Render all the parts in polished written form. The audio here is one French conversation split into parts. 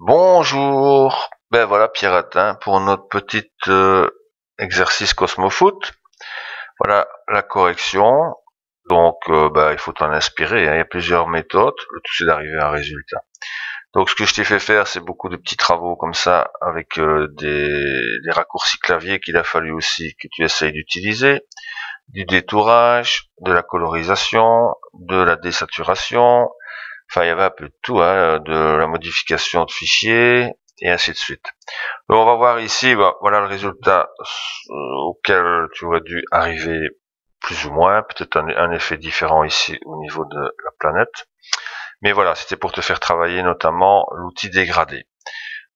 Bonjour, ben voilà Piratin pour notre petit exercice Cosmofoot. Voilà la correction. Donc il faut t'en inspirer, hein. Il y a plusieurs méthodes, le tout c'est d'arriver à un résultat. Donc ce que je t'ai fait faire, c'est beaucoup de petits travaux comme ça avec des raccourcis clavier qu'il a fallu aussi que tu essayes d'utiliser, du détourage, de la colorisation, de la désaturation. Enfin, il y avait un peu de tout, hein, de la modification de fichiers, et ainsi de suite. Donc, on va voir ici, voilà le résultat auquel tu aurais dû arriver plus ou moins, peut-être un effet différent ici au niveau de la planète. Mais voilà, c'était pour te faire travailler notamment l'outil dégradé.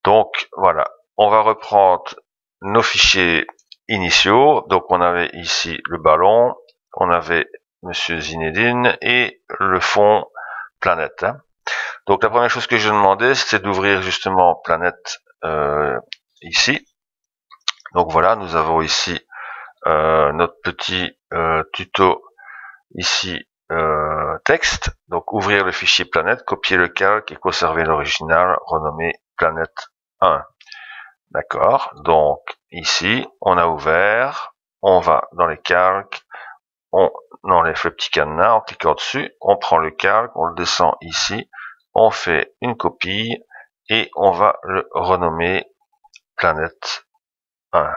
Donc, voilà, on va reprendre nos fichiers initiaux. Donc, on avait ici le ballon, on avait Monsieur Zinedine et le fond planète, hein. Donc la première chose que je demandais, c'était d'ouvrir justement planète ici. Donc voilà, nous avons ici notre petit tuto ici texte. Donc ouvrir le fichier planète, copier le calque et conserver l'original, renommé planète 1. D'accord. Donc ici, on a ouvert, on va dans les calques, on enlève le petit cadenas en cliquant dessus, on prend le calque, on le descend ici, on fait une copie et on va le renommer planète 1.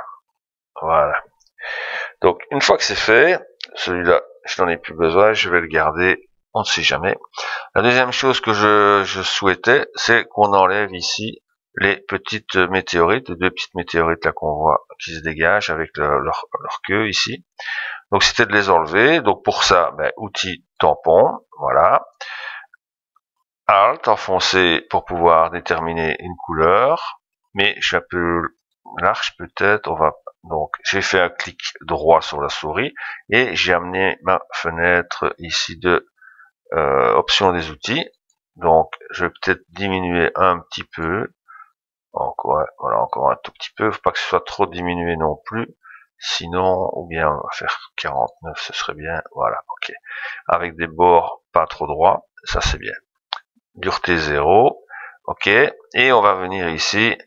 Voilà. Donc une fois que c'est fait, celui-là, je n'en ai plus besoin, je vais le garder, on ne sait jamais. La deuxième chose que je souhaitais, c'est qu'on enlève ici les petites météorites, les deux petites météorites là qu'on voit qui se dégagent avec leur queue ici. Donc c'était de les enlever. Donc pour ça, outil tampon, voilà. Alt enfoncé pour pouvoir déterminer une couleur, mais je suis un peu large peut-être. Donc j'ai fait un clic droit sur la souris et j'ai amené ma fenêtre ici de options des outils. Donc je vais peut-être diminuer un petit peu. Encore, voilà, encore un tout petit peu. Faut pas que ce soit trop diminué non plus. Sinon, ou bien on va faire 49, ce serait bien. Voilà, ok. Avec des bords pas trop droits, ça c'est bien. Dureté 0, ok. Et on va venir ici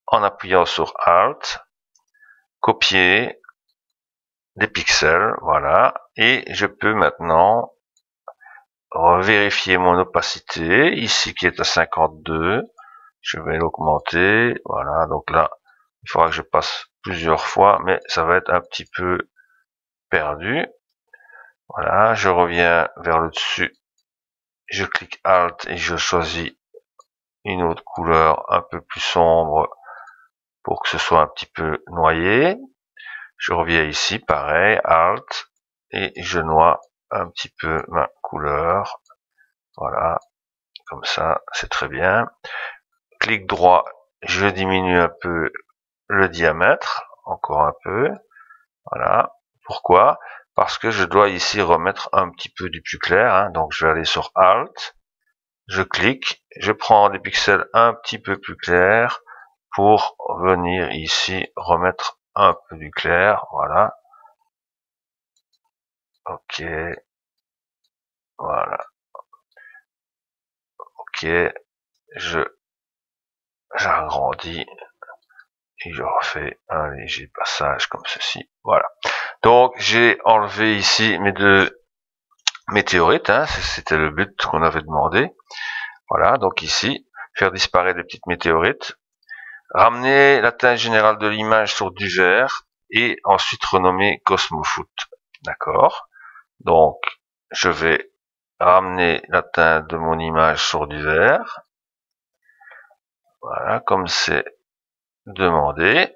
en appuyant sur Alt, copier des pixels, voilà. Et je peux maintenant vérifier mon opacité, ici qui est à 52. Je vais l'augmenter, voilà. Donc là, il faudra que je passe plusieurs fois, mais ça va être un petit peu perdu. Voilà, je reviens vers le dessus, je clique Alt et je choisis une autre couleur un peu plus sombre pour que ce soit un petit peu noyé. Je reviens ici, pareil, Alt, et je noie un petit peu ma couleur. Voilà, comme ça, c'est très bien. Clic droit, je diminue un peu le diamètre, encore un peu. Voilà. Pourquoi? Parce que je dois ici remettre un petit peu du plus clair, hein. Donc je vais aller sur Alt, je clique, je prends des pixels un petit peu plus clairs pour venir ici remettre un peu du clair, voilà. Ok, voilà. Ok, j'agrandis et je refais un léger passage comme ceci, voilà. Donc j'ai enlevé ici mes deux météorites, hein, c'était le but qu'on avait demandé. Voilà, donc ici, faire disparaître les petites météorites, ramener la teinte générale de l'image sur du vert et ensuite renommer Cosmofoot. D'accord. Donc je vais ramener la teinte de mon image sur du vert. Voilà, comme c'est demandé.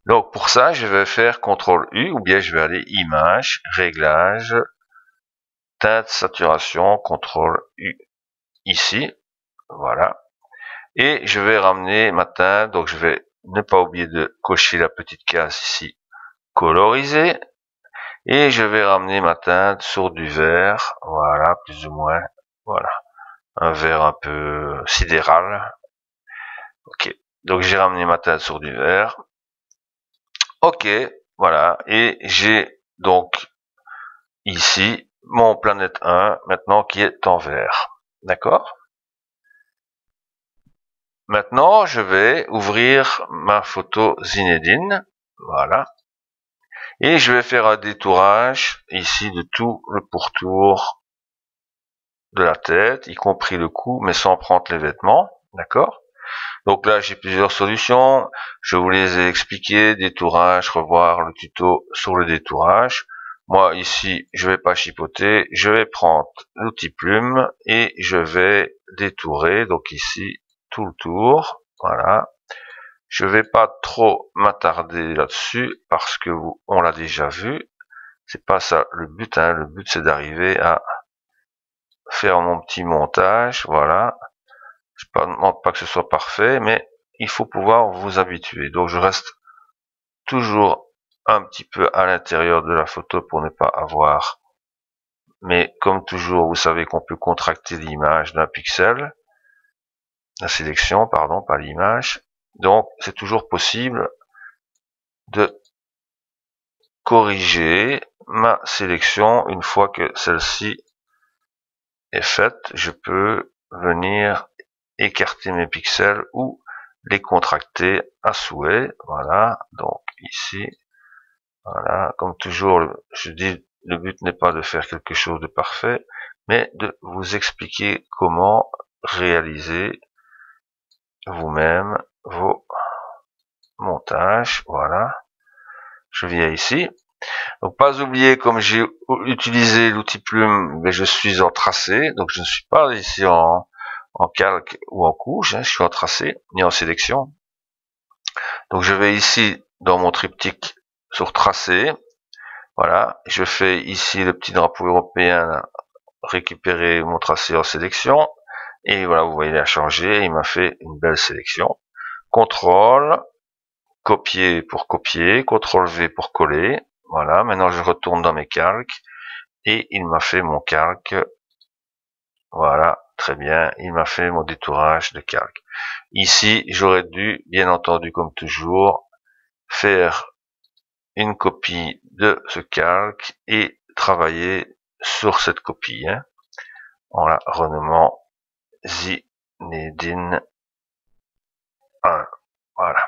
Donc pour ça, je vais faire CTRL U ou bien je vais aller Image, Réglages, Teinte, Saturation, CTRL U ici. Voilà. Et je vais ramener ma teinte. Donc je vais ne pas oublier de cocher la petite case ici, coloriser. Et je vais ramener ma teinte sur du vert. Voilà, plus ou moins. Voilà. Un vert un peu sidéral. Ok. Donc j'ai ramené ma teinte sur du vert. Ok, voilà, et j'ai donc ici mon planète 1 maintenant qui est en vert. D'accord? Maintenant, je vais ouvrir ma photo Zinedine. Voilà. Et je vais faire un détourage ici de tout le pourtour de la tête, y compris le cou, mais sans prendre les vêtements. D'accord? Donc là, j'ai plusieurs solutions. Je vous les ai expliquées. Détourage, revoir le tuto sur le détourage. Moi, ici, je vais pas chipoter. Je vais prendre l'outil plume et je vais détourer. Donc ici, tout le tour. Voilà. Je vais pas trop m'attarder là-dessus parce que on l'a déjà vu. C'est pas ça le but, hein. Le but, c'est d'arriver à faire mon petit montage. Voilà. Je ne demande pas que ce soit parfait, mais il faut pouvoir vous habituer. Donc je reste toujours un petit peu à l'intérieur de la photo pour ne pas avoir. Mais comme toujours, vous savez qu'on peut contracter l'image d'un pixel. La sélection, pardon, pas l'image. Donc c'est toujours possible de corriger ma sélection une fois que celle-ci est faite. Je peux venir écarter mes pixels ou les contracter à souhait. Voilà, donc ici, voilà, comme toujours, je dis, le but n'est pas de faire quelque chose de parfait, mais de vous expliquer comment réaliser vous-même vos montages. Voilà, je viens ici. Donc pas oublier, comme j'ai utilisé l'outil plume, mais je suis en tracé, donc je ne suis pas ici en calque ou en couche, hein, je suis en tracé, ni en sélection. Donc je vais ici dans mon triptyque sur tracé, voilà, je fais ici le petit drapeau européen, là, récupérer mon tracé en sélection, et voilà, vous voyez, il a changé, il m'a fait une belle sélection. CTRL, copier pour copier, CTRL V pour coller, voilà, maintenant je retourne dans mes calques, et il m'a fait mon calque, voilà, très bien, il m'a fait mon détourage de calque. Ici, j'aurais dû, bien entendu, comme toujours, faire une copie de ce calque et travailler sur cette copie, hein, en la renommant Zinedine 1. Voilà.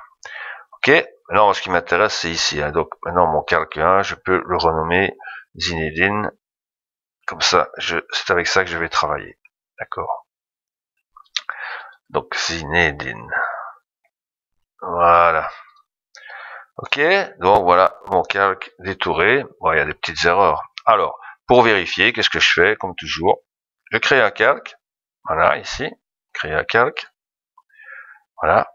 Ok. Maintenant, ce qui m'intéresse, c'est ici, hein. Donc, maintenant, mon calque 1, je peux le renommer Zinedine. Comme ça, c'est avec ça que je vais travailler. D'accord. Donc, Zinedine. Voilà. Ok, donc voilà mon calque détouré. Bon, il y a des petites erreurs. Alors, pour vérifier, qu'est-ce que je fais? Comme toujours, je crée un calque. Voilà, ici, créer un calque. Voilà.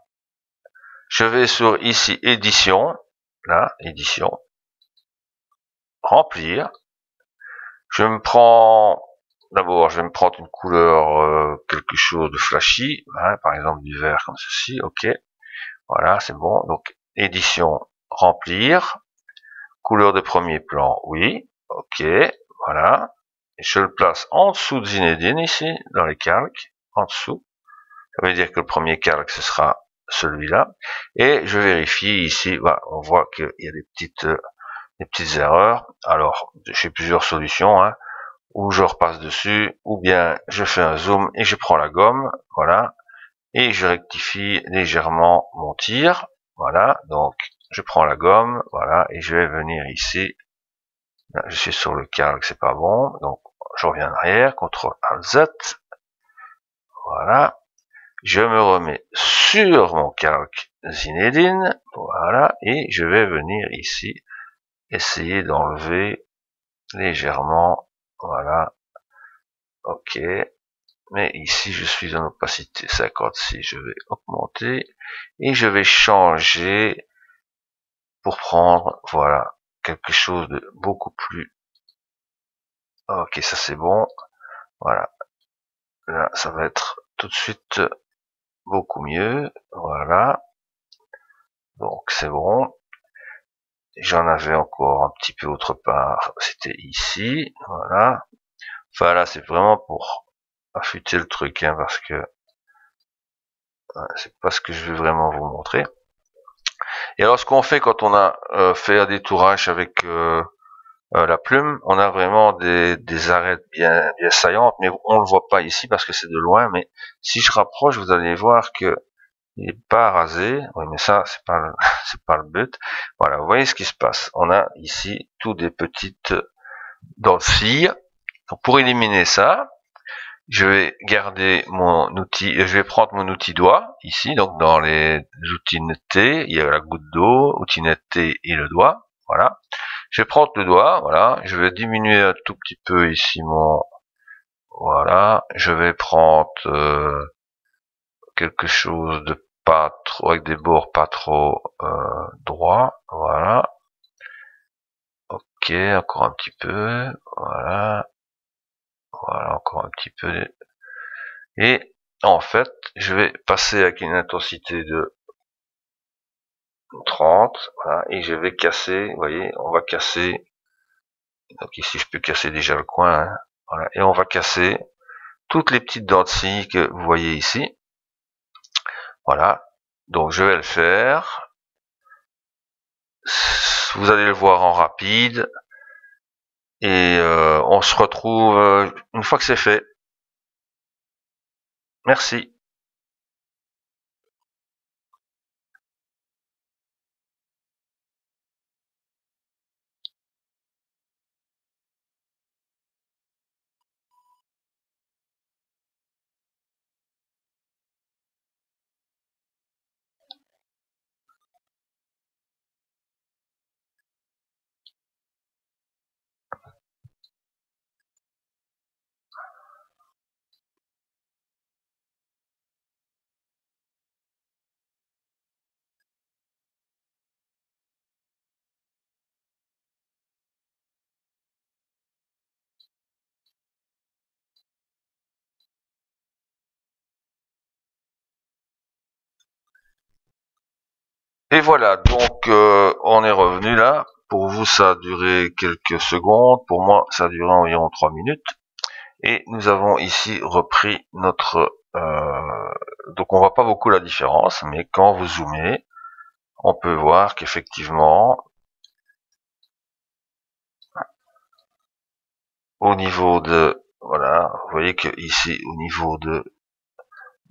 Je vais sur ici, édition. Là, édition. Remplir. Je me prends, d'abord, je vais me prendre une couleur, quelque chose de flashy. Hein, par exemple, du vert comme ceci. Ok. Voilà, c'est bon. Donc, édition, remplir. Couleur de premier plan, oui. Ok, voilà. Je le place en dessous de Zinedine ici, dans les calques, en dessous. Ça veut dire que le premier calque, ce sera celui-là. Et je vérifie ici, voilà, on voit qu'il y a des petites erreurs. Alors, j'ai plusieurs solutions, hein. Ou je repasse dessus, ou bien je fais un zoom et je prends la gomme, voilà. Et je rectifie légèrement mon tir, voilà. Donc, je prends la gomme, voilà, et je vais venir ici. Là, je suis sur le calque, c'est pas bon, donc je reviens en arrière, CTRL ALT Z, voilà. Je me remets sur mon calque Zinedine, voilà, et je vais venir ici essayer d'enlever légèrement, voilà, ok. Mais ici, je suis en opacité 56, je vais augmenter et je vais changer pour prendre, voilà, quelque chose de beaucoup plus. Ok, ça c'est bon. Voilà. Là, ça va être tout de suite beaucoup mieux. Voilà. Donc c'est bon. J'en avais encore un petit peu autre part. C'était ici. Voilà. Enfin là, c'est vraiment pour affûter le truc, hein, parce que c'est pas ce que je veux vraiment vous montrer. Et alors, ce qu'on fait quand on a fait un détourage avec la plume, on a vraiment des arêtes bien saillantes, mais on le voit pas ici parce que c'est de loin. Mais si je rapproche, vous allez voir que il n'est pas rasé. Oui, mais ça, c'est pas le, c'est pas le but. Voilà, vous voyez ce qui se passe. On a ici tout des petites dents de scie. Donc, pour éliminer ça, je vais garder mon outil, je vais prendre mon outil doigt, ici, donc dans les outils nettés, il y a la goutte d'eau, outil netté et le doigt, voilà. Je vais prendre le doigt, voilà, je vais diminuer un tout petit peu ici mon, voilà, je vais prendre quelque chose de pas trop, avec des bords pas trop droits, voilà. Ok, encore un petit peu, voilà, voilà, encore un petit peu. Et en fait, je vais passer avec une intensité de 30, voilà, et je vais casser, vous voyez, on va casser, donc ici je peux casser déjà le coin, hein, voilà, et on va casser toutes les petites dents de scie que vous voyez ici, voilà, donc je vais le faire, vous allez le voir en rapide, et on se retrouve une fois que c'est fait. Merci. Et voilà, donc on est revenu là. Pour vous, ça a duré quelques secondes. Pour moi, ça a duré environ 3 minutes. Et nous avons ici repris notre... donc on voit pas beaucoup la différence, mais quand vous zoomez, on peut voir qu'effectivement, au niveau de... Voilà, vous voyez que ici, au niveau de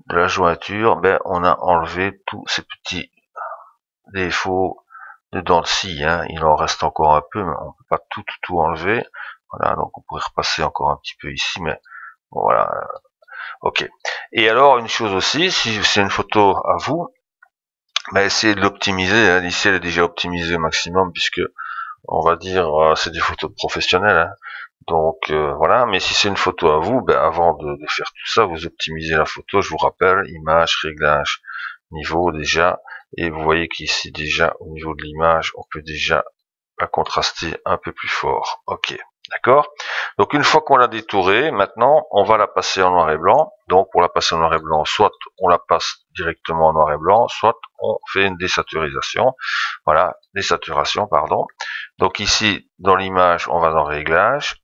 la jointure, ben, on a enlevé tous ces petits défauts de dents de scie, hein. Il en reste encore un peu, mais on peut pas tout enlever. Voilà, donc on pourrait repasser encore un petit peu ici, mais bon, voilà. Ok. Et alors, une chose aussi, si c'est une photo à vous, bah, essayez de l'optimiser, hein. Ici, elle est déjà optimisée au maximum, puisque, on va dire, c'est des photos professionnelles, hein. Donc, voilà. Mais si c'est une photo à vous, ben, avant de faire tout ça, vous optimisez la photo. Je vous rappelle, image, réglage, niveau déjà. Et vous voyez qu'ici, déjà, au niveau de l'image, on peut déjà la contraster un peu plus fort. Ok. D'accord. Donc une fois qu'on l'a détouré, maintenant on va la passer en noir et blanc. Donc pour la passer en noir et blanc, soit on la passe directement en noir et blanc, soit on fait une désaturation. Voilà, désaturation, pardon. Donc ici dans l'image, on va dans réglage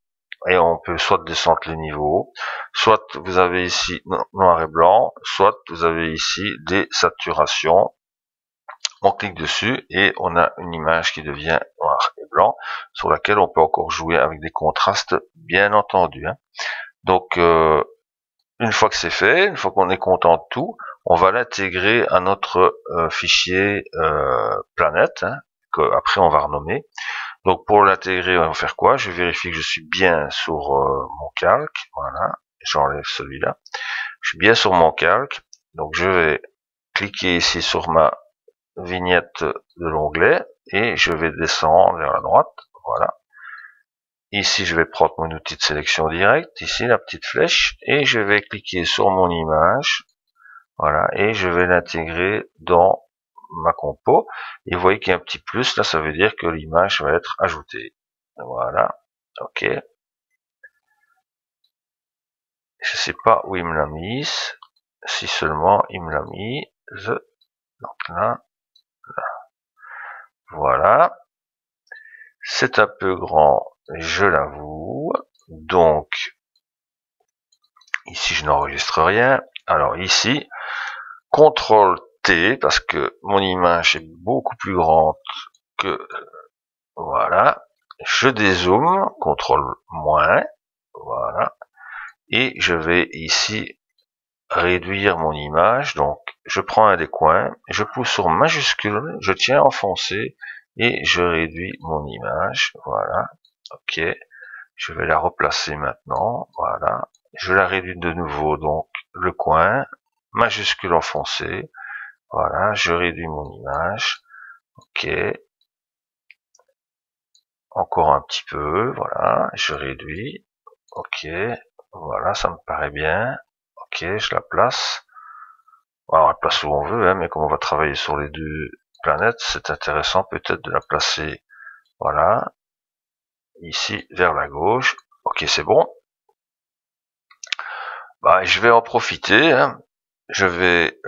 et on peut soit descendre les niveaux, soit vous avez ici noir et blanc, soit vous avez ici des saturations. On clique dessus et on a une image qui devient noir et blanc, sur laquelle on peut encore jouer avec des contrastes, bien entendu, hein. Donc une fois que c'est fait, une fois qu'on est content de tout, on va l'intégrer à notre fichier planète, hein, que après on va renommer. Donc pour l'intégrer, on va faire quoi? Je vérifie que je suis bien sur mon calque, voilà, j'enlève celui-là. Je suis bien sur mon calque, donc je vais cliquer ici sur ma vignette de l'onglet et je vais descendre vers la droite, voilà. Ici, je vais prendre mon outil de sélection directe, ici la petite flèche, et je vais cliquer sur mon image, voilà, et je vais l'intégrer dans ma compo. Et vous voyez qu'il y a un petit plus, là, ça veut dire que l'image va être ajoutée. Voilà, ok. Je sais pas où il me l'a mise, si seulement il me l'a mise, donc là, voilà. C'est un peu grand, je l'avoue. Donc, ici, je n'enregistre rien. Alors ici, CTRL T, parce que mon image est beaucoup plus grande que... Voilà. Je dézoome, CTRL moins. Voilà. Et je vais ici réduire mon image. Donc, je prends un des coins, je pousse sur majuscule, je tiens enfoncé et je réduis mon image. Voilà. Ok. Je vais la replacer maintenant. Voilà. Je la réduis de nouveau, donc le coin, majuscule enfoncé. Voilà. Je réduis mon image. Ok. Encore un petit peu. Voilà. Je réduis. Ok. Voilà, ça me paraît bien. Ok, je la place. Alors, on la place où on veut, hein, mais comme on va travailler sur les deux planètes, c'est intéressant peut-être de la placer, voilà, ici vers la gauche. Ok, c'est bon. Bah, je vais en profiter. Hein. Je vais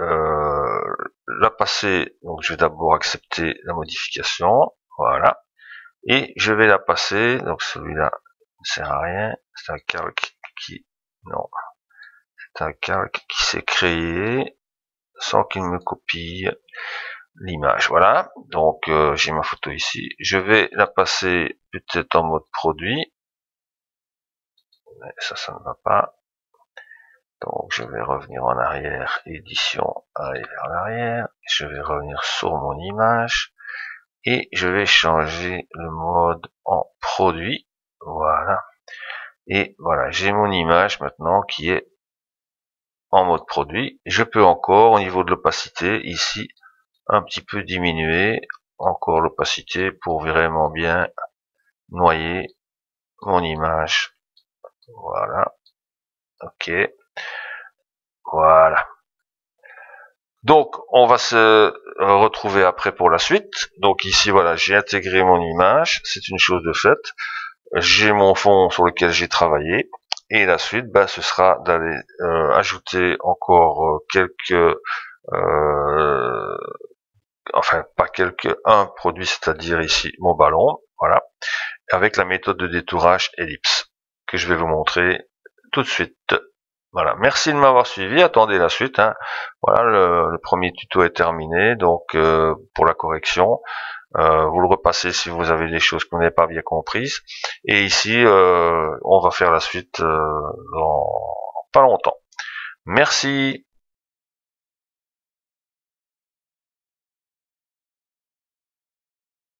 la passer. Donc, je vais d'abord accepter la modification. Voilà. Et je vais la passer. Donc, celui-là ne sert à rien. C'est un calque qui, non, c'est un calque qui s'est créé sans qu'il me copie l'image. Voilà. Donc, j'ai ma photo ici. Je vais la passer peut-être en mode produit. Mais ça ne va pas. Donc je vais revenir en arrière, édition, aller vers l'arrière, je vais revenir sur mon image, et je vais changer le mode en produit, voilà, et voilà, j'ai mon image maintenant qui est en mode produit. Je peux encore, au niveau de l'opacité, ici, un petit peu diminuer, encore l'opacité pour vraiment bien noyer mon image, voilà, ok, voilà. Donc, on va se retrouver après pour la suite. Donc ici, voilà, j'ai intégré mon image, c'est une chose de faite. J'ai mon fond sur lequel j'ai travaillé. Et la suite, bah, ce sera d'aller ajouter encore enfin pas un produit, c'est-à-dire ici mon ballon, voilà, avec la méthode de détourage ellipse, que je vais vous montrer tout de suite. Voilà, merci de m'avoir suivi, attendez la suite. Hein. Voilà, le premier tuto est terminé, donc pour la correction, vous le repassez si vous avez des choses que vous n'avez pas bien comprises. Et ici, on va faire la suite dans pas longtemps. Merci.